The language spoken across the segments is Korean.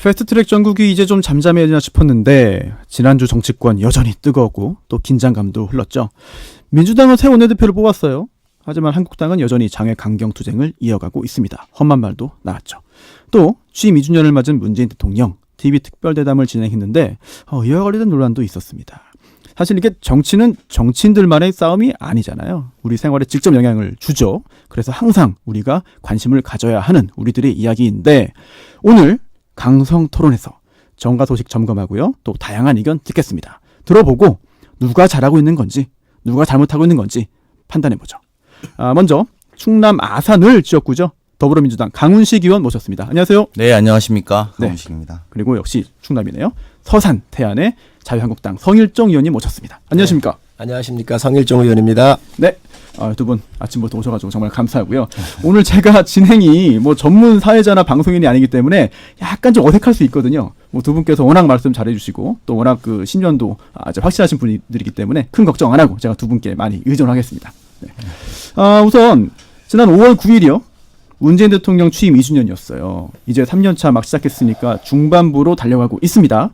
패스트트랙 전국이 이제 좀 잠잠해지나 싶었는데 지난주 정치권 여전히 뜨거웠고 또 긴장감도 흘렀죠. 민주당은 새 원내대표를 뽑았어요. 하지만 한국당은 여전히 장외 강경 투쟁을 이어가고 있습니다. 험한 말도 나왔죠. 또 취임 2주년을 맞은 문재인 대통령 TV 특별대담을 진행했는데 이와 관련된 논란도 있었습니다. 사실 이게 정치는 정치인들만의 싸움이 아니잖아요. 우리 생활에 직접 영향을 주죠. 그래서 항상 우리가 관심을 가져야 하는 우리들의 이야기인데 오늘 강성 토론에서 정가 소식 점검하고요. 또 다양한 의견 듣겠습니다. 들어보고 누가 잘하고 있는 건지 누가 잘못하고 있는 건지 판단해보죠. 먼저 충남 아산을 지역구죠. 더불어민주당 강훈식 의원 모셨습니다. 안녕하세요. 네, 안녕하십니까. 강훈식입니다. 네. 그리고 역시 충남이네요. 서산 태안의 자유한국당 성일종 의원님 모셨습니다. 안녕하십니까. 네. 안녕하십니까. 성일종 의원입니다. 네. 두 분 아침부터 오셔가지고 정말 감사하고요. 오늘 제가 진행이 뭐 전문 사회자나 방송인이 아니기 때문에 약간 좀 어색할 수 있거든요. 뭐 두 분께서 워낙 말씀 잘해주시고 또 워낙 그 신년도 확실하신 분들이기 때문에 큰 걱정 안 하고 제가 두 분께 많이 의존하겠습니다. 네. 우선 지난 5월 9일이요. 문재인 대통령 취임 2주년이었어요. 이제 3년차 막 시작했으니까 중반부로 달려가고 있습니다.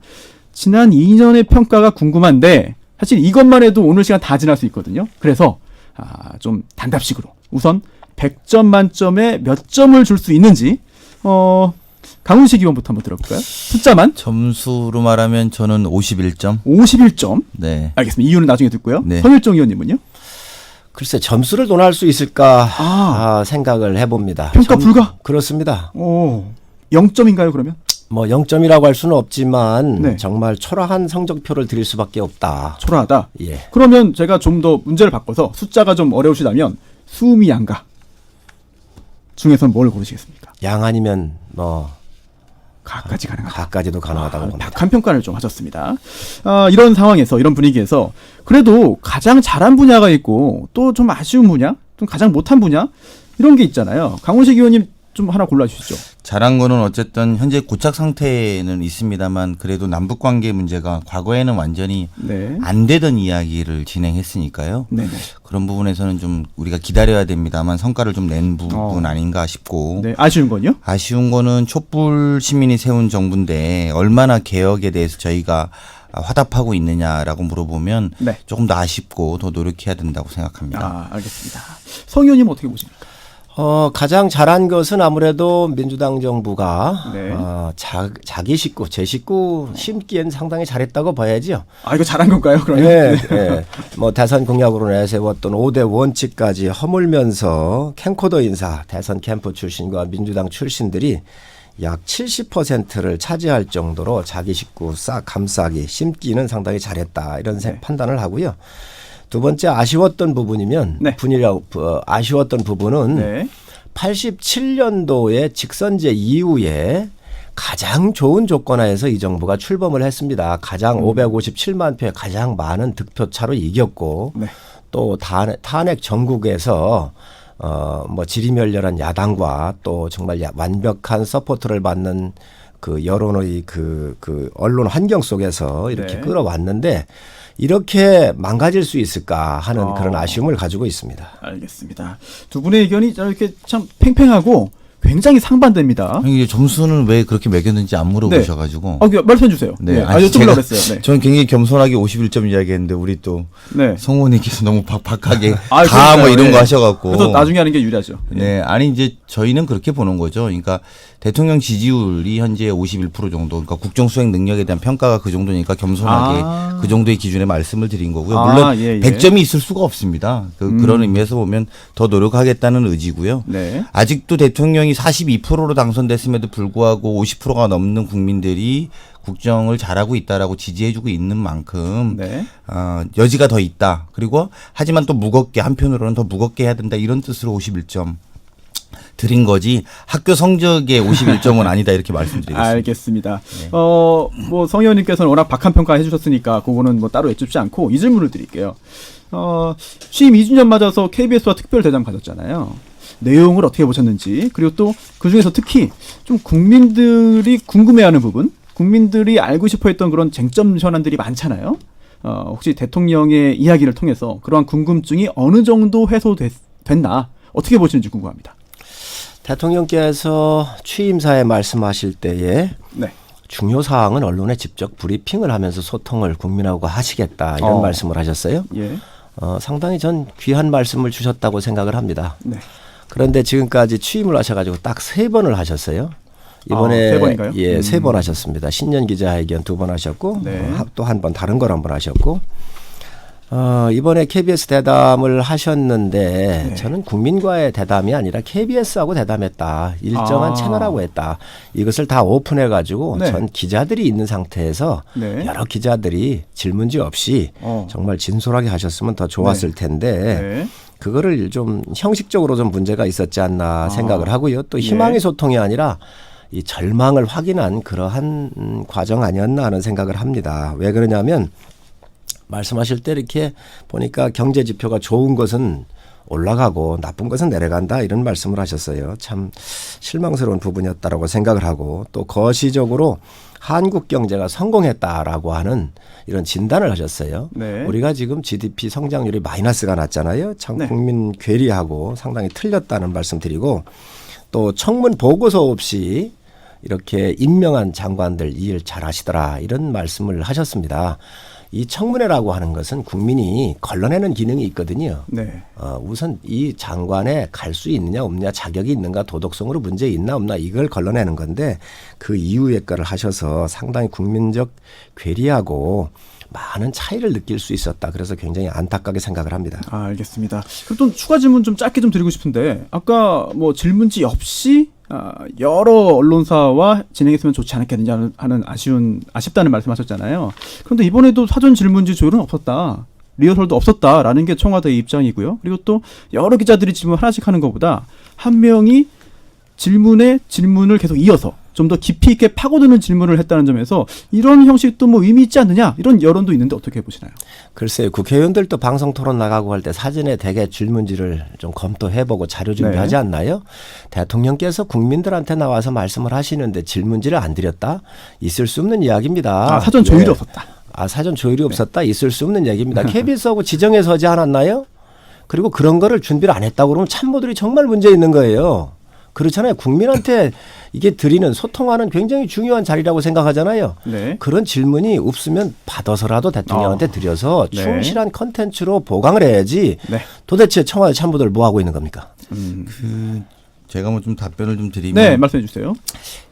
지난 2년의 평가가 궁금한데 사실 이것만 해도 오늘 시간 다 지날 수 있거든요. 그래서 좀 단답식으로 우선 100점 만점에 몇 점을 줄 수 있는지 강훈식 의원부터 한번 들어볼까요? 숫자만. 점수로 말하면 저는 51점. 51점. 네. 알겠습니다. 이유는 나중에 듣고요. 네. 성일종 의원님은요? 글쎄 점수를 논할 수 있을까 생각을 해봅니다. 평가 불가? 그렇습니다. 0점인가요 그러면? 뭐 0점이라고 할 수는 없지만 네. 정말 초라한 성적표를 드릴 수밖에 없다. 초라하다. 예. 그러면 제가 좀 더 문제를 바꿔서 숫자가 좀 어려우시다면 수미 양가 중에서는 뭘 고르시겠습니까? 양 아니면 뭐 가까지 가능하다. 가까지도 가능하다고 봅니다. 박한 평가를 좀 하셨습니다. 이런 상황에서 이런 분위기에서 그래도 가장 잘한 분야가 있고 또 좀 아쉬운 분야, 좀 가장 못한 분야 이런 게 있잖아요. 강훈식 의원님 좀 하나 골라주시죠. 잘한 거는 어쨌든 현재 고착 상태는 있습니다만 그래도 남북 관계 문제가 과거에는 완전히 네. 안 되던 이야기를 진행했으니까요. 네네. 그런 부분에서는 좀 우리가 기다려야 됩니다만 성과를 좀 낸 부분 아닌가 싶고. 네. 아쉬운 건요? 아쉬운 거는 촛불 시민이 세운 정부인데 얼마나 개혁에 대해서 저희가 화답하고 있느냐라고 물어보면 네. 조금 더 아쉽고 더 노력해야 된다고 생각합니다. 알겠습니다. 성 의원님 어떻게 보십니까? 가장 잘한 것은 아무래도 민주당 정부가 네. 자기 식구, 제 식구 심기엔 상당히 잘했다고 봐야죠. 이거 잘한 건가요? 그러면? 네, 네. 뭐 대선 공약으로 내세웠던 5대 원칙까지 허물면서 캠코더 인사, 대선 캠프 출신과 민주당 출신들이 약 70%를 차지할 정도로 자기 식구 싹 감싸기, 심기는 상당히 잘했다 이런 판단을 하고요. 두 번째 아쉬웠던 부분이면 아쉬웠던 부분은 87년도에 직선제 이후에 가장 좋은 조건하에서 이 정부가 출범을 했습니다. 가장 557만 표의 가장 많은 득표 차로 이겼고 또 탄핵 전국에서 뭐 지리멸렬한 야당과 또 정말 완벽한 서포트를 받는 그 여론의 그 언론 환경 속에서 이렇게 끌어왔는데 이렇게 망가질 수 있을까 하는 그런 아쉬움을 가지고 있습니다. 알겠습니다. 두 분의 의견이 이렇게 참 팽팽하고 굉장히 상반됩니다. 이게 점수는 왜 그렇게 매겼는지 안 물어보셔가지고. 말씀해 주세요. 네. 여쭤보려고 했어요. 네. 저는 굉장히 겸손하게 51점 이야기했는데 우리 또 성우님께서 너무 박하게 다 뭐 이런 거 하셔갖고. 그래서 나중에 하는 게 유리하죠. 네. 아니 이제 저희는 그렇게 보는 거죠. 그러니까 대통령 지지율이 현재 51% 정도. 그러니까 국정 수행 능력에 대한 평가가 그 정도니까 겸손하게 그 정도의 기준에 말씀을 드린 거고요. 물론 100점이 있을 수가 없습니다. 그런 의미에서 보면 더 노력하겠다는 의지고요. 아직도 대통령이 42%로 당선됐음에도 불구하고 50%가 넘는 국민들이 국정을 잘하고 있다라고 지지해주고 있는 만큼 여지가 더 있다. 그리고 하지만 또 무겁게 한편으로는 더 무겁게 해야 된다. 이런 뜻으로 51점 드린 거지 학교 성적의 51점은 아니다 이렇게 말씀드리겠습니다. 알겠습니다. 뭐 성 의원님께서는 워낙 박한 평가 해주셨으니까 그거는 뭐 따로 여쭙지 않고 이 질문을 드릴게요. 취임 2주년 맞아서 KBS와 특별 대담 가졌잖아요. 내용을 어떻게 보셨는지 그리고 또 그중에서 특히 좀 국민들이 궁금해하는 부분 국민들이 알고 싶어했던 그런 쟁점 현안들이 많잖아요. 혹시 대통령의 이야기를 통해서 그러한 궁금증이 어느 정도 해소됐나 어떻게 보시는지 궁금합니다. 대통령께서 취임사에 말씀하실 때에 중요 사항은 언론에 직접 브리핑을 하면서 소통을 국민하고 하시겠다 이런 말씀을 하셨어요. 예. 상당히 전 귀한 말씀을 주셨다고 생각을 합니다. 네. 그런데 지금까지 취임을 하셔가지고 딱 3번을 하셨어요. 이번에 3번인가요? 예, 3번 하셨습니다. 신년 기자회견 2번 하셨고 네. 또 한 번 다른 걸 한 번 하셨고 이번에 KBS 대담을 하셨는데 네. 저는 국민과의 대담이 아니라 KBS하고 대담했다. 일정한 채널하고 했다. 이것을 다 오픈해 가지고 네. 전 기자들이 있는 상태에서 네. 여러 기자들이 질문지 없이 정말 진솔하게 하셨으면 더 좋았을 텐데 네. 그거를 좀 형식적으로 좀 문제가 있었지 않나 생각을 하고요. 또 희망의 소통이 아니라 이 절망을 확인한 그러한 과정 아니었나 하는 생각을 합니다. 왜 그러냐면 말씀하실 때 이렇게 보니까 경제 지표가 좋은 것은 올라가고 나쁜 것은 내려간다 이런 말씀을 하셨어요. 참 실망스러운 부분이었다라고 생각을 하고 또 거시적으로 한국 경제가 성공했다라고 하는 이런 진단을 하셨어요. 네. 우리가 지금 GDP 성장률이 마이너스가 났잖아요. 참 네. 국민 괴리하고 상당히 틀렸다는 말씀 드리고 또 청문 보고서 없이 이렇게 임명한 장관들 이 일 잘하시더라 이런 말씀을 하셨습니다. 이 청문회라고 하는 것은 국민이 걸러내는 기능이 있거든요. 네. 우선 이 장관에 갈 수 있느냐 없느냐 자격이 있는가 도덕성으로 문제 있나 없나 이걸 걸러내는 건데 그 이후의 거를 하셔서 상당히 국민적 괴리하고 많은 차이를 느낄 수 있었다. 그래서 굉장히 안타깝게 생각을 합니다. 알겠습니다. 그럼 또 추가 질문 좀 짧게 좀 드리고 싶은데 아까 뭐 질문지 없이 여러 언론사와 진행했으면 좋지 않았겠느냐 하는 아쉽다는 말씀하셨잖아요. 그런데 이번에도 사전 질문지 조율은 없었다. 리허설도 없었다라는 게 청와대의 입장이고요. 그리고 또 여러 기자들이 질문 하나씩 하는 것보다 한 명이 질문에 질문을 계속 이어서 좀 더 깊이 있게 파고드는 질문을 했다는 점에서 이런 형식도 뭐 의미 있지 않느냐 이런 여론도 있는데 어떻게 보시나요? 글쎄요. 국회의원들도 방송 토론 나가고 할 때 사전에 대개 질문지를 좀 검토해보고 자료 준비하지 않나요? 대통령께서 국민들한테 나와서 말씀을 하시는데 질문지를 안 드렸다? 있을 수 없는 이야기입니다. 사전 조율이 없었다. 사전 조율이 없었다? 있을 수 없는 얘기입니다. KBS하고 지정해 서지 않았나요? 그리고 그런 거를 준비를 안 했다고 그러면 참모들이 정말 문제 있는 거예요. 그렇잖아요. 국민한테 이게 드리는 소통하는 굉장히 중요한 자리라고 생각하잖아요. 네. 그런 질문이 없으면 받아서라도 대통령한테 드려서 네. 충실한 컨텐츠로 보강을 해야지 네. 도대체 청와대 참모들 뭐 하고 있는 겁니까? 제가 뭐 좀 답변을 좀 드리면 네, 말씀해 주세요.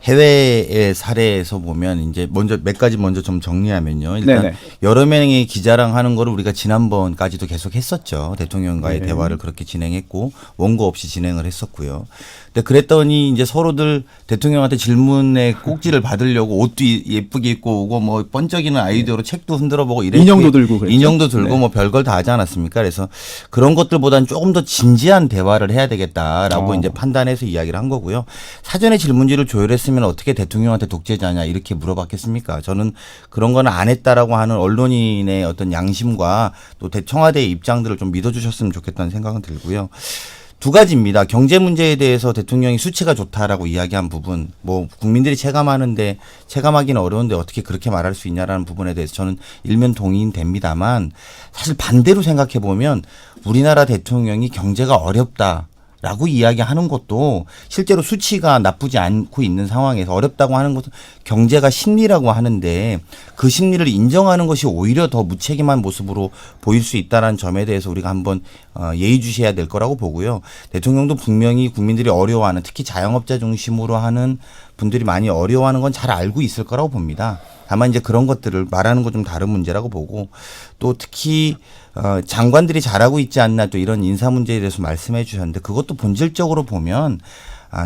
해외의 사례에서 보면 이제 먼저 몇 가지 먼저 좀 정리하면요. 일단 네네. 여러 명의 기자랑 하는 거를 우리가 지난번까지도 계속 했었죠. 대통령과의 네. 대화를 그렇게 진행했고 원고 없이 진행을 했었고요. 근데 그랬더니 이제 서로들 대통령한테 질문에 꼭지를 받으려고 옷도 예쁘게 입고 오고 뭐 번쩍이는 아이디어로 책도 흔들어 보고 인형도 들고 그랬죠. 인형도 들고 네. 뭐 별걸 다 하지 않았습니까? 그래서 그런 것들보다는 조금 더 진지한 대화를 해야 되겠다라고 이제 판단해서 이야기를 한 거고요. 사전에 질문지를 조율했으면 어떻게 대통령한테 독재자냐 이렇게 물어봤겠습니까? 저는 그런 거는 안 했다라고 하는 언론인의 어떤 양심과 또 청와대의 입장들을 좀 믿어주셨으면 좋겠다는 생각은 들고요. 두 가지입니다. 경제 문제에 대해서 대통령이 수치가 좋다라고 이야기한 부분, 뭐 국민들이 체감하는데 체감하기는 어려운데 어떻게 그렇게 말할 수 있냐라는 부분에 대해서 저는 일면 동의는 됩니다만 사실 반대로 생각해 보면 우리나라 대통령이 경제가 어렵다. 라고 이야기하는 것도 실제로 수치가 나쁘지 않고 있는 상황에서 어렵다고 하는 것은 경제가 심리라고 하는데 그 심리를 인정하는 것이 오히려 더 무책임한 모습으로 보일 수 있다는 점에 대해서 우리가 한번 예의주시해야 될 거라고 보고요. 대통령도 분명히 국민들이 어려워하는 특히 자영업자 중심으로 하는 분들이 많이 어려워하는 건 잘 알고 있을 거라고 봅니다. 다만 이제 그런 것들을 말하는 건 좀 다른 문제라고 보고 또 특히 장관들이 잘하고 있지 않나 또 이런 인사 문제에 대해서 말씀해 주셨는데 그것도 본질적으로 보면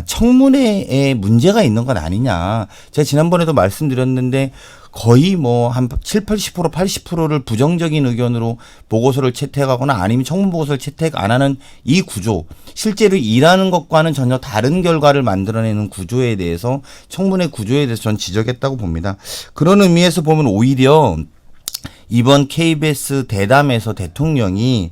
청문회에 문제가 있는 건 아니냐. 제가 지난번에도 말씀드렸는데 거의 뭐 한 7, 80%, 80%를 부정적인 의견으로 보고서를 채택하거나 아니면 청문 보고서를 채택 안 하는 이 구조. 실제로 일하는 것과는 전혀 다른 결과를 만들어내는 구조에 대해서 청문회 구조에 대해서 전 지적했다고 봅니다. 그런 의미에서 보면 오히려 이번 KBS 대담에서 대통령이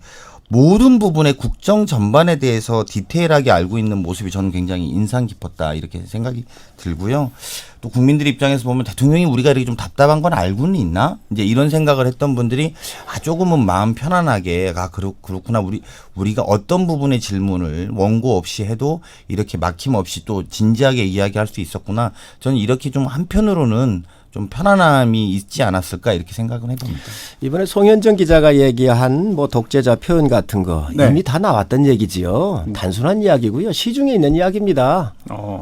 모든 부분의 국정 전반에 대해서 디테일하게 알고 있는 모습이 저는 굉장히 인상 깊었다 이렇게 생각이 들고요. 또 국민들 입장에서 보면 대통령이 우리가 이렇게 좀 답답한 건 알고는 있나? 이제 이런 생각을 했던 분들이 조금은 마음 편안하게 그렇구나 우리가 어떤 부분의 질문을 원고 없이 해도 이렇게 막힘 없이 또 진지하게 이야기할 수 있었구나. 저는 이렇게 좀 한편으로는 좀 편안함이 있지 않았을까 이렇게 생각을 해봅니다. 이번에 송현정 기자가 얘기한 뭐 독재자 표현 같은 거 네. 이미 다 나왔던 얘기지요. 단순한 이야기고요. 시중에 있는 이야기입니다.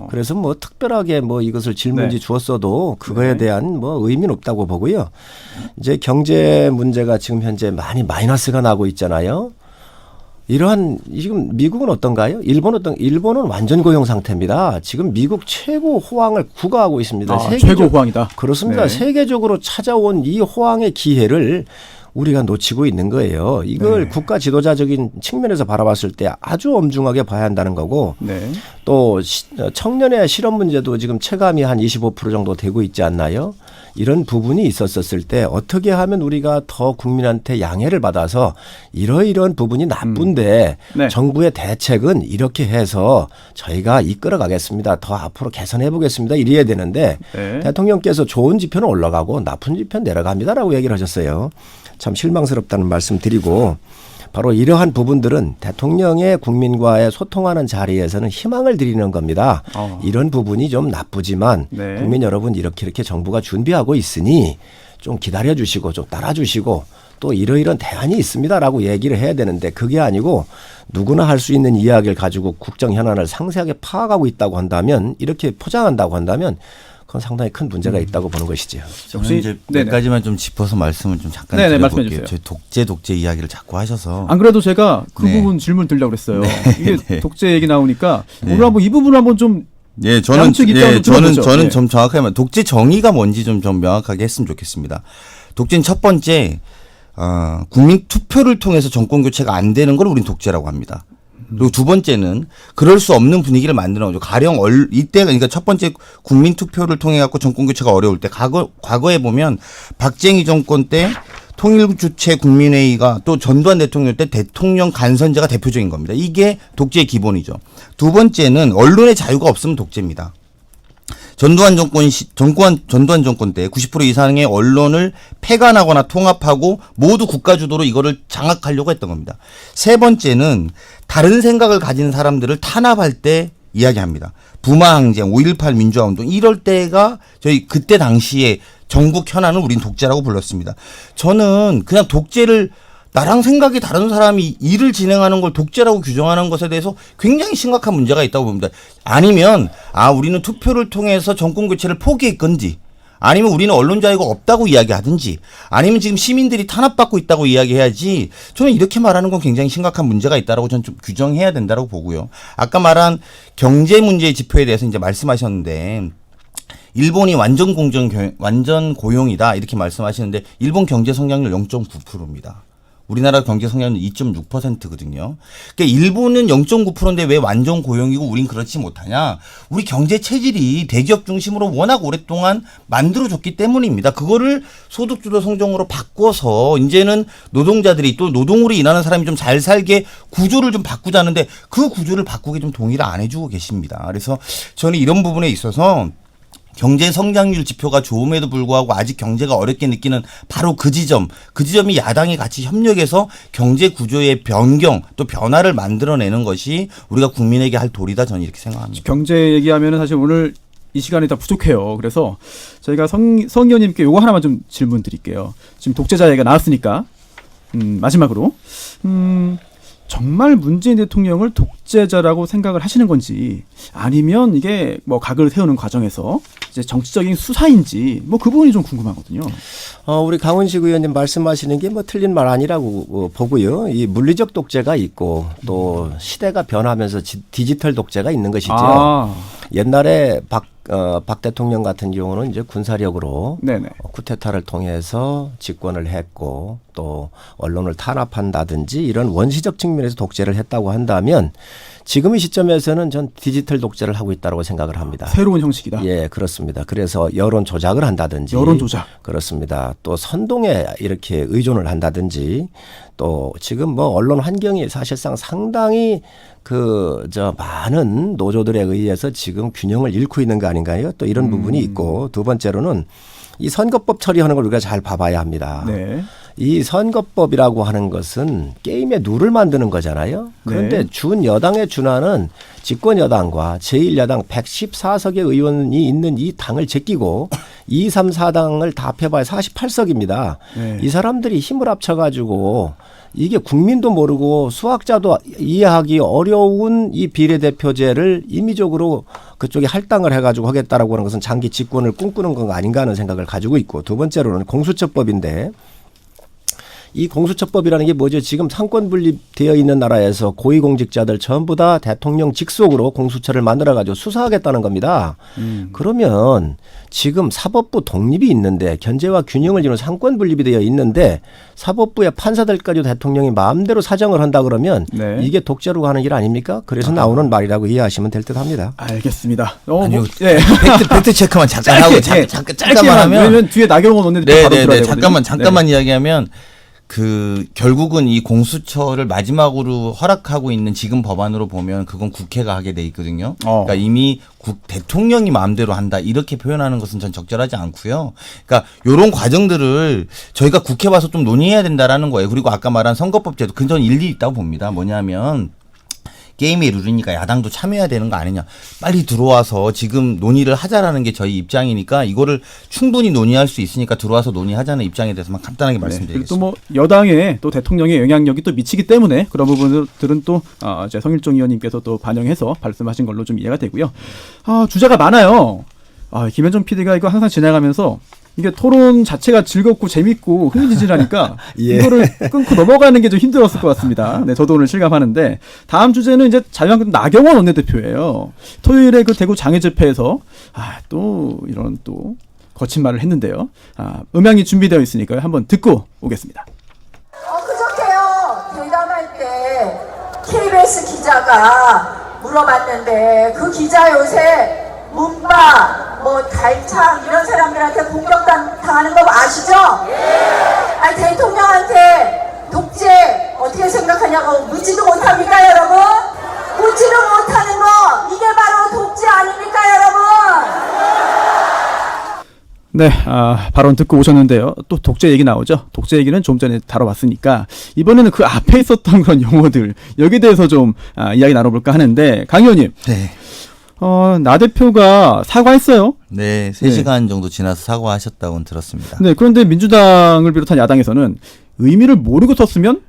그래서 뭐 특별하게 뭐 이것을 질문지 네. 주었어도 그거에 네. 대한 뭐 의미는 없다고 보고요. 이제 경제 문제가 지금 현재 많이 마이너스가 나고 있잖아요. 이러한 지금 미국은 어떤가요? 일본은 완전 고용 상태입니다. 지금 미국 최고 호황을 구가하고 있습니다. 최고 호황이다. 그렇습니다. 네. 세계적으로 찾아온 이 호황의 기회를 우리가 놓치고 있는 거예요. 이걸 네. 국가 지도자적인 측면에서 바라봤을 때 아주 엄중하게 봐야 한다는 거고 네. 또 청년의 실업 문제도 지금 체감이 한 25% 정도 되고 있지 않나요? 이런 부분이 있었을 때 어떻게 하면 우리가 더 국민한테 양해를 받아서 이러이러한 부분이 나쁜데 네. 정부의 대책은 이렇게 해서 저희가 이끌어 가겠습니다. 더 앞으로 개선해 보겠습니다. 이래야 되는데 네. 대통령께서 좋은 지표는 올라가고 나쁜 지표는 내려갑니다라고 얘기를 하셨어요. 참 실망스럽다는 말씀 드리고 바로 이러한 부분들은 대통령의 국민과의 소통하는 자리에서는 희망을 드리는 겁니다. 이런 부분이 좀 나쁘지만 네. 국민 여러분 이렇게 정부가 준비하고 있으니 좀 기다려 주시고 좀 따라 주시고 또 이러이러한 대안이 있습니다라고 얘기를 해야 되는데 그게 아니고 누구나 할 수 있는 이야기를 가지고 국정 현안을 상세하게 파악하고 있다고 한다면 이렇게 포장한다고 한다면 그건 상당히 큰 문제가 있다고 보는 것이죠. 혹시 이제 몇 가지만 좀 짚어서 말씀을 좀 잠깐 네네, 드려볼게요. 말씀해 주세요. 저희 독재 이야기를 자꾸 하셔서 안 그래도 제가 그 네. 부분 질문 드리려고 그랬어요. 이게 네. 독재 얘기 나오니까 네. 오늘 한번 이 부분 한번 좀 예, 저는 양측 입장도 들어보죠. 저는 예. 좀 정확하게 말 독재 정의가 뭔지 좀 명확하게 했으면 좋겠습니다. 독재는 첫 번째 국민 투표를 통해서 정권 교체가 안 되는 걸 우린 독재라고 합니다. 그리고 두 번째는 그럴 수 없는 분위기를 만드는 거죠. 가령 이때가 그러니까 첫 번째 국민 투표를 통해 갖고 정권 교체가 어려울 때 과거에 보면 박정희 정권 때 통일주체 국민회의가 또 전두환 대통령 때 대통령 간선제가 대표적인 겁니다. 이게 독재의 기본이죠. 두 번째는 언론의 자유가 없으면 독재입니다. 전두환 정권 때 90% 이상의 언론을 폐간하거나 통합하고 모두 국가 주도로 이거를 장악하려고 했던 겁니다. 세 번째는 다른 생각을 가진 사람들을 탄압할 때 이야기합니다. 부마 항쟁, 5.18 민주화 운동 이럴 때가 저희 그때 당시에 전국 현안을 우린 독재라고 불렀습니다. 저는 그냥 독재를 나랑 생각이 다른 사람이 일을 진행하는 걸 독재라고 규정하는 것에 대해서 굉장히 심각한 문제가 있다고 봅니다. 아니면 우리는 투표를 통해서 정권 교체를 포기했건지 아니면 우리는 언론 자유가 없다고 이야기하든지 아니면 지금 시민들이 탄압받고 있다고 이야기해야지 저는 이렇게 말하는 건 굉장히 심각한 문제가 있다라고 저는 좀 규정해야 된다고 보고요. 아까 말한 경제 문제의 지표에 대해서 이제 말씀하셨는데 일본이 완전 고용이다 이렇게 말씀하시는데 일본 경제 성장률 0.9%입니다. 우리나라 경제 성장률 2.6%거든요. 그러니까 일본은 0.9%인데 왜 완전 고용이고 우린 그렇지 못하냐? 우리 경제 체질이 대기업 중심으로 워낙 오랫동안 만들어졌기 때문입니다. 그거를 소득주도 성장으로 바꿔서 이제는 노동자들이 또 노동으로 일하는 사람이 좀 잘 살게 구조를 좀 바꾸자는데 그 구조를 바꾸게 좀 동의를 안 해주고 계십니다. 그래서 저는 이런 부분에 있어서 경제 성장률 지표가 좋음에도 불구하고 아직 경제가 어렵게 느끼는 바로 그 지점이 야당이 같이 협력해서 경제 구조의 변경 또 변화를 만들어내는 것이 우리가 국민에게 할 도리다 저는 이렇게 생각합니다. 경제 얘기하면 사실 오늘 이 시간이 다 부족해요. 그래서 저희가 성 의원님께 요거 하나만 좀 질문 드릴게요. 지금 독재자 얘기가 나왔으니까 마지막으로 정말 문재인 대통령을 독재자라고 생각을 하시는 건지 아니면 이게 뭐 각을 세우는 과정에서 이제 정치적인 수사인지 뭐 그 부분이 좀 궁금하거든요. 우리 강훈식 의원님 말씀하시는 게 뭐 틀린 말 아니라고 보고요. 이 물리적 독재가 있고 또 시대가 변하면서 디지털 독재가 있는 것이죠. 옛날에 박 대통령 같은 경우는 이제 군사력으로 네네. 쿠데타를 통해서 집권을 했고 또 언론을 탄압한다든지 이런 원시적 측면에서 독재를 했다고 한다면 지금 이 시점에서는 전 디지털 독재를 하고 있다고 생각을 합니다. 새로운 형식이다. 예, 그렇습니다. 그래서 여론 조작을 한다든지. 여론 조작. 그렇습니다. 또 선동에 이렇게 의존을 한다든지 또 지금 뭐 언론 환경이 사실상 상당히 많은 노조들에 의해서 지금 균형을 잃고 있는 거 아닌가요? 또 이런 부분이 있고 두 번째로는 이 선거법 처리하는 걸 우리가 잘 봐봐야 합니다. 네. 이 선거법이라고 하는 것은 게임의 룰을 만드는 거잖아요. 그런데 네. 준 여당의 준하는 집권 여당과 제1야당 114석의 의원이 있는 이 당을 제끼고 2, 3, 4당을 다 합해봐야 48석입니다. 네. 이 사람들이 힘을 합쳐가지고 이게 국민도 모르고 수학자도 이해하기 어려운 이 비례대표제를 임의적으로 그쪽에 할당을 해가지고 하겠다라고 하는 것은 장기 집권을 꿈꾸는 건 아닌가 하는 생각을 가지고 있고 두 번째로는 공수처법인데 이 공수처법이라는 게 뭐죠? 지금 상권 분립되어 있는 나라에서 고위공직자들 전부 다 대통령 직속으로 공수처를 만들어가지고 수사하겠다는 겁니다. 그러면 지금 사법부 독립이 있는데 견제와 균형을 이루는 상권 분립이 되어 있는데 사법부의 판사들까지 대통령이 마음대로 사정을 한다 그러면 네. 이게 독재로 가는 길 아닙니까? 그래서 나오는 말이라고 이해하시면 될 듯합니다. 알겠습니다. 아니요. 네. 팩트 체크만 잠깐 하고 짧게만 하면 왜냐면 뒤에 나경원 원내대표 바로 들어야 되거든요. 잠깐만 이야기하면 결국은 이 공수처를 마지막으로 허락하고 있는 지금 법안으로 보면 그건 국회가 하게 돼 있거든요. 그러니까 이미 대통령이 마음대로 한다 이렇게 표현하는 것은 전 적절하지 않고요. 그러니까 이런 과정들을 저희가 국회 와서 좀 논의해야 된다라는 거예요. 그리고 아까 말한 선거법 제도 그건 일리 있다고 봅니다. 뭐냐면 게임의 룰이니까 야당도 참여해야 되는 거 아니냐. 빨리 들어와서 지금 논의를 하자라는 게 저희 입장이니까 이거를 충분히 논의할 수 있으니까 들어와서 논의하자는 입장에 대해서만 간단하게 말씀드리겠습니다. 또 뭐 여당에 또 대통령의 영향력이 또 미치기 때문에 그런 부분들은 또 이제 성일종 의원님께서 또 반영해서 말씀하신 걸로 좀 이해가 되고요. 주제가 많아요. 김현정 PD가 이거 항상 지나가면서 이게 토론 자체가 즐겁고 재밌고 흥미진진하니까 예. 이거를 끊고 넘어가는 게 좀 힘들었을 것 같습니다. 네, 저도 오늘 실감하는데 다음 주제는 이제 자유한국당 나경원 원내대표예요. 토요일에 그 대구 장애 집회에서 또 이런 또 거친 말을 했는데요. 음향이 준비되어 있으니까요. 한번 듣고 오겠습니다. 그저께요 대담할 때 KBS 기자가 물어봤는데 그 기자 요새 문바, 달창 이런 사람들한테 공격당하는 거 아시죠? 아니 대통령한테 독재 어떻게 생각하냐고 묻지도 못합니까 여러분? 묻지도 못하는 거 이게 바로 독재 아닙니까 여러분? 네, 발언 듣고 오셨는데요. 또 독재 얘기 나오죠. 독재 얘기는 좀 전에 다뤄봤으니까 이번에는 그 앞에 있었던 그런 용어들 여기에 대해서 좀 이야기 나눠볼까 하는데 강 의원님. 네. 나 대표가 사과했어요. 네, 3시간 정도 지나서 사과하셨다고는 들었습니다. 네, 그런데 민주당을 비롯한 야당에서는 의미를 모르고 썼으면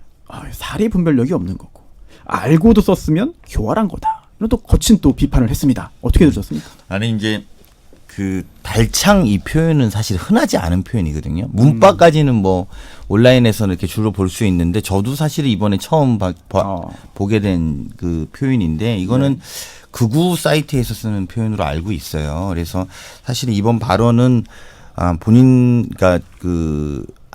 사리 분별력이 없는 거고 알고도 썼으면 교활한 거다. 이런 또 거친 또 비판을 했습니다. 어떻게 들으셨습니까? 아니 이제 달창 이 표현은 사실 흔하지 않은 표현이거든요. 문바까지는 뭐 온라인에서는 이렇게 주로 볼 수 있는데 저도 사실 이번에 처음 보게 된 그 표현인데 이거는 극우 사이트에서 쓰는 표현으로 알고 있어요. 그래서 사실 이번 발언은 그러니까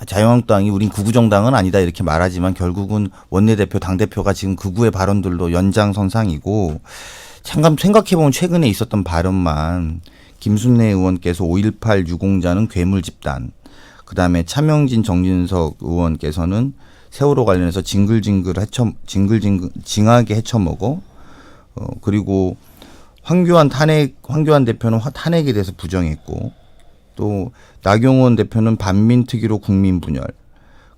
자유한국당이 우린 극우 정당은 아니다 이렇게 말하지만 결국은 원내대표 당대표가 지금 극우의 발언들로 연장선상이고 잠깐 생각해보면 최근에 있었던 발언만 김순례 의원께서 5.18 유공자는 괴물 집단, 그다음에 차명진 정진석 의원께서는 세월호 관련해서 징하게 헤쳐먹어. 그리고 황교안 대표는 탄핵에 대해서 부정했고, 또 나경원 대표는 반민특위로 국민 분열,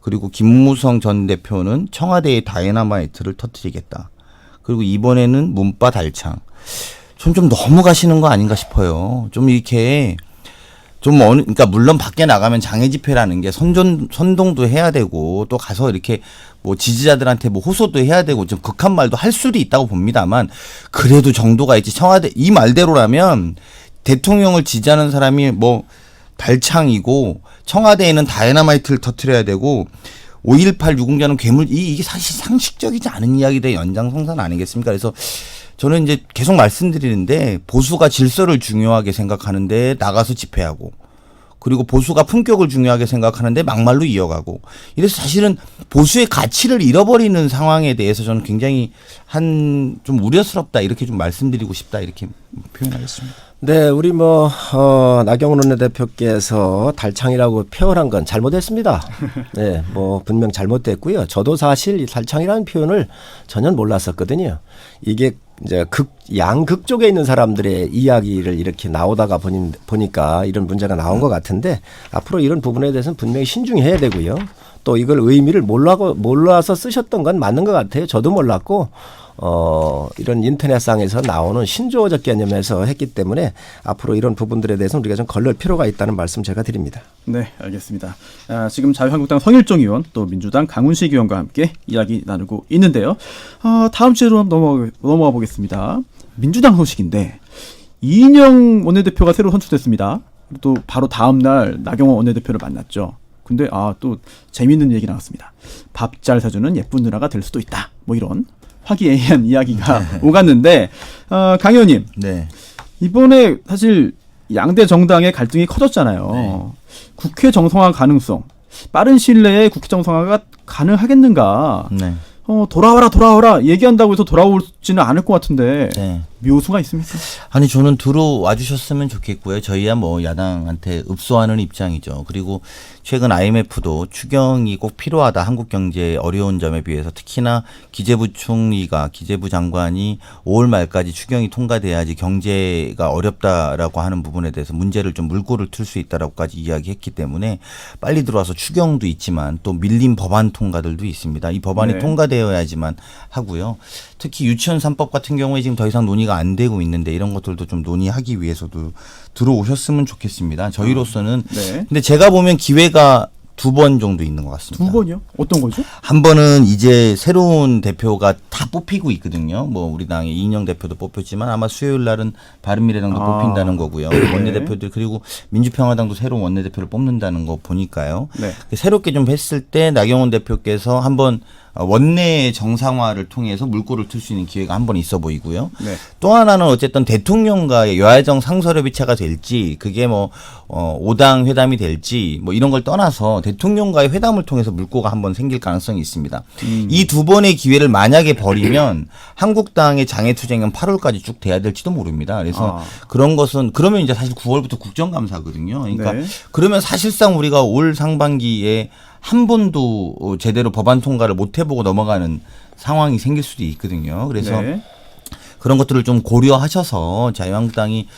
그리고 김무성 전 대표는 청와대의 다이너마이트를 터뜨리겠다. 그리고 이번에는 문바 달창. 좀 너무 가시는 거 아닌가 싶어요. 좀 이렇게 그러니까 물론 밖에 나가면 장애 집회라는 게 선동도 해야 되고 또 가서 이렇게 뭐 지지자들한테 뭐 호소도 해야 되고 좀 극한 말도 할 수도 있다고 봅니다만 그래도 정도가 있지. 청와대 이 말대로라면 대통령을 지지하는 사람이 뭐 달창이고 청와대에는 다이너마이트를 터뜨려야 되고 5.18 유공자는 괴물 이게 사실 상식적이지 않은 이야기들의 연장선상 아니겠습니까? 그래서 저는 이제 계속 말씀드리는데 보수가 질서를 중요하게 생각하는데 나가서 집회하고 그리고 보수가 품격을 중요하게 생각하는데 막말로 이어가고 이래서 사실은 보수의 가치를 잃어버리는 상황에 대해서 저는 굉장히 좀 우려스럽다 이렇게 좀 말씀드리고 싶다 이렇게 표현하겠습니다. 네, 우리 나경원 원내대표께서 달창이라고 표현한 건 잘못했습니다. 네, 분명 잘못됐고요. 저도 사실 이 달창이라는 표현을 전혀 몰랐었거든요. 이게 이제 양극 쪽에 있는 사람들의 이야기를 이렇게 나오다가 보니까 이런 문제가 나온 것 같은데 앞으로 이런 부분에 대해서는 분명히 신중해야 되고요. 또 이걸 의미를 몰라서 쓰셨던 건 맞는 것 같아요. 저도 몰랐고 이런 인터넷상에서 나오는 신조어적 개념에서 했기 때문에 앞으로 이런 부분들에 대해서 우리가 좀 걸릴 필요가 있다는 말씀 제가 드립니다. 네, 알겠습니다. 지금 자유한국당 성일종 의원 또 민주당 강훈식 의원과 함께 이야기 나누고 있는데요. 다음 주제로 넘어가 보겠습니다. 민주당 소식인데 이인영 원내대표가 새로 선출됐습니다. 또 바로 다음 날 나경원 원내대표를 만났죠. 근데 또 재미있는 얘기 나왔습니다. 밥 잘 사주는 예쁜 누나가 될 수도 있다. 이런 화기애애한 이야기가 오갔는데 강 의원님, 네. 이번에 사실 양대 정당의 갈등이 커졌잖아요. 네. 국회 정상화 가능성, 빠른 시일 내에 국회 정상화가 가능하겠는가? 네. 돌아와라 얘기한다고 해서 돌아오지는 않을 것 같은데 네. 묘수가 있습니까? 아니 저는 들어와 주셨으면 좋겠고요. 저희야 야당한테 읍소하는 입장이죠. 그리고 최근 IMF도 추경이 꼭 필요하다. 한국 경제의 어려운 점에 비해서 특히나 기재부 장관이 5월 말까지 추경이 통과돼야지 경제가 어렵다라고 하는 부분에 대해서 문제를 좀 물꼬를 틀 수 있다라고까지 이야기했기 때문에 빨리 들어와서 추경도 있지만 또 밀린 법안 통과들도 있습니다. 이 법안이 통과되어야지만 하고요. 특히 유치원 3법 같은 경우에 지금 더 이상 논의가 안 되고 있는데 이런 것들도 좀 논의하기 위해서도 들어오셨으면 좋겠습니다. 저희로서는. 네. 근데 제가 보면 기회가 2번 정도 있는 것 같습니다. 2번이요? 어떤 거죠? 한 번은 이제 새로운 대표가 다 뽑히고 있거든요. 우리 당의 이인영 대표도 뽑혔지만 아마 수요일 날은 바른미래당도 뽑힌다는 거고요. 원내대표들 그리고 민주평화당도 새로운 원내대표를 뽑는다는 거 보니까요. 네. 새롭게 좀 했을 때 나경원 대표께서 한번 원내 정상화를 통해서 물꼬를 틀 수 있는 기회가 한 번 있어 보이고요. 네. 또 하나는 어쨌든 대통령과의 여야정 상설협의체가 될지 그게 5당 회담이 될지 이런 걸 떠나서 대통령과의 회담을 통해서 물꼬가 한 번 생길 가능성이 있습니다. 이 2번의 기회를 만약에 버리면 한국당의 장애투쟁은 8월까지 쭉 돼야 될지도 모릅니다. 그래서 그런 것은 그러면 이제 사실 9월부터 국정감사거든요. 그러니까 그러면 사실상 우리가 올 상반기에 한 번도 제대로 법안 통과를 못 해보고 넘어가는 상황이 생길 수도 있거든요. 그래서 그런 것들을 좀 고려하셔서 자유한국당이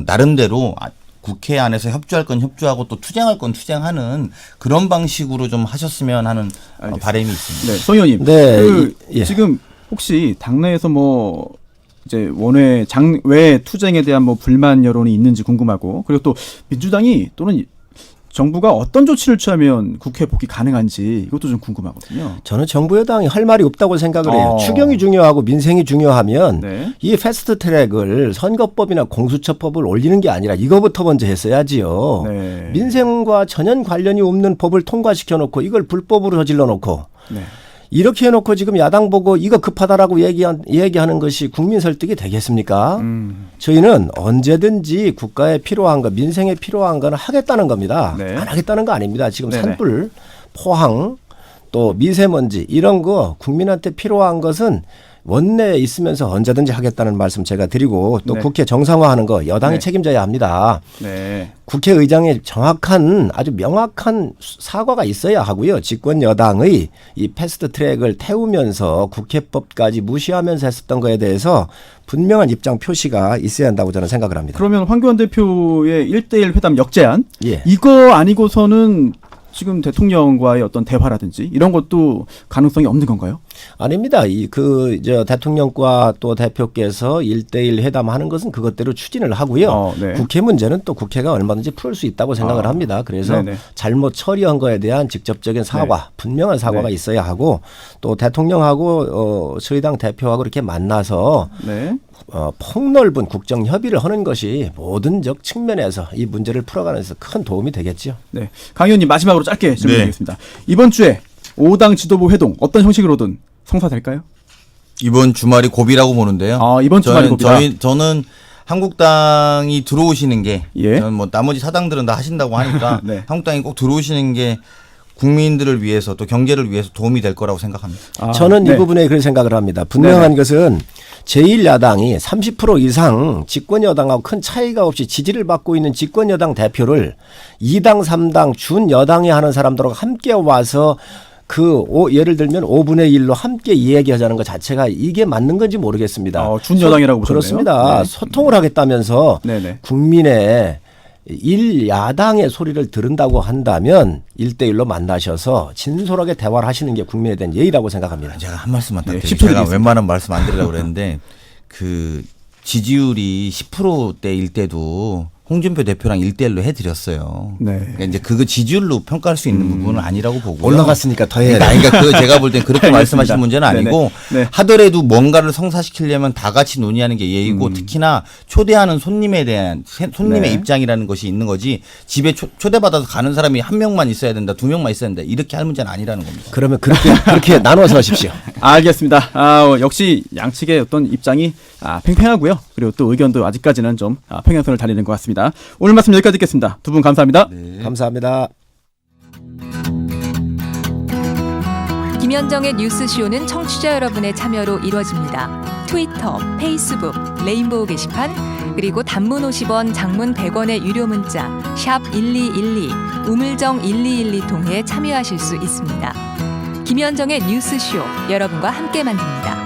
나름대로 국회 안에서 협조할 건 협조하고 또 투쟁할 건 투쟁하는 그런 방식으로 좀 하셨으면 하는 바람이 있습니다. 네, 송 의원님. 네, 지금 혹시 당내에서 이제 장외 투쟁에 대한 불만 여론이 있는지 궁금하고 그리고 또 민주당이 또는 정부가 어떤 조치를 취하면 국회 복귀 가능한지 이것도 좀 궁금하거든요. 저는 정부 여당이 할 말이 없다고 생각을 해요. 추경이 중요하고 민생이 중요하면 이 패스트 트랙을 선거법이나 공수처법을 올리는 게 아니라 이거부터 먼저 했어야지요. 민생과 전혀 관련이 없는 법을 통과시켜 놓고 이걸 불법으로 저질러 놓고 이렇게 해놓고 지금 야당 보고 이거 급하다라고 얘기하는 것이 국민 설득이 되겠습니까? 저희는 언제든지 국가에 필요한 거, 민생에 필요한 거는 하겠다는 겁니다. 안 하겠다는 거 아닙니다. 지금 산불, 포항, 또 미세먼지 이런 거 국민한테 필요한 것은 원내에 있으면서 언제든지 하겠다는 말씀 제가 드리고 또 국회 정상화하는 거 여당이 책임져야 합니다. 국회의장의 정확한 아주 명확한 사과가 있어야 하고요. 집권 여당의 이 패스트 트랙을 태우면서 국회법까지 무시하면서 했었던 거에 대해서 분명한 입장 표시가 있어야 한다고 저는 생각을 합니다. 그러면 황교안 대표의 1대1 회담 역제안 이거 아니고서는 지금 대통령과의 어떤 대화라든지 이런 것도 가능성이 없는 건가요? 아닙니다. 대통령과 또 대표께서 1대1 회담하는 것은 그것대로 추진을 하고요. 국회 문제는 또 국회가 얼마든지 풀 수 있다고 생각을 합니다. 그래서 잘못 처리한 거에 대한 직접적인 사과, 분명한 사과가 있어야 하고 또 대통령하고 저희당 대표하고 이렇게 만나서 폭넓은 국정 협의를 하는 것이 모든적 측면에서 이 문제를 풀어가는 데서 큰 도움이 되겠죠. 네, 강 의원님 마지막으로 짧게 질문드리겠습니다. 이번 주에 5당 지도부 회동 어떤 형식으로든 성사될까요? 이번 주말이 고비라고 보는데요. 이번 주말이 고비다. 저는 한국당이 들어오시는 게 예. 저는 뭐 나머지 사당들은 다 하신다고 하니까 네. 한국당이 꼭 들어오시는 게 국민들을 위해서 또 경제를 위해서 도움이 될 거라고 생각합니다. 저는 네. 이 부분에 그런 생각을 합니다. 분명한 것은 제1야당이 30% 이상 집권여당하고 큰 차이가 없이 지지를 받고 있는 집권여당 대표를 2당, 3당 준여당이 하는 사람들하고 함께 와서 예를 들면 5분의 1로 함께 이야기하자는 것 자체가 이게 맞는 건지 모르겠습니다. 준여당이라고 보셨네요. 그렇습니다. 네. 소통을 하겠다면서 네네. 국민의 1야당의 소리를 들은다고 한다면 1대1로 만나셔서 진솔하게 대화를 하시는 게 국민에 대한 예의라고 생각합니다. 제가 한 말씀만 딱 네, 드리고 10초 제가 드리겠습니다. 웬만한 말씀 안 드리려고 그랬는데 그 지지율이 10%대일 때도 홍준표 대표랑 1대1로 해드렸어요. 네. 그러니까 이제 그거 지지율로 평가할 수 있는 부분은 아니라고 보고요. 올라갔으니까 더 해야 돼. 그러니까 그 제가 볼 땐 그렇게 알겠습니다. 말씀하시는 문제는 아니고 네네. 네. 하더라도 뭔가를 성사시키려면 다 같이 논의하는 게 예의고 특히나 초대하는 손님에 대한 손님의 네. 입장이라는 것이 있는 거지 집에 초대받아서 가는 사람이 한 명만 있어야 된다, 두 명만 있어야 된다 이렇게 할 문제는 아니라는 겁니다. 그러면 그렇게 나눠서 하십시오. 알겠습니다. 역시 양측의 어떤 입장이 팽팽하고요. 그리고 또 의견도 아직까지는 좀 평행선을 달리는 것 같습니다. 오늘 말씀 여기까지 듣겠습니다. 두 분 감사합니다. 네. 감사합니다. 김현정의 뉴스쇼는 청취자 여러분의 참여로 이루어집니다. 트위터, 페이스북, 레인보우 게시판, 그리고 단문 50원, 장문 100원의 유료 문자 샵 1212, 우물정 1212 통해 참여하실 수 있습니다. 김현정의 뉴스쇼, 여러분과 함께 만듭니다.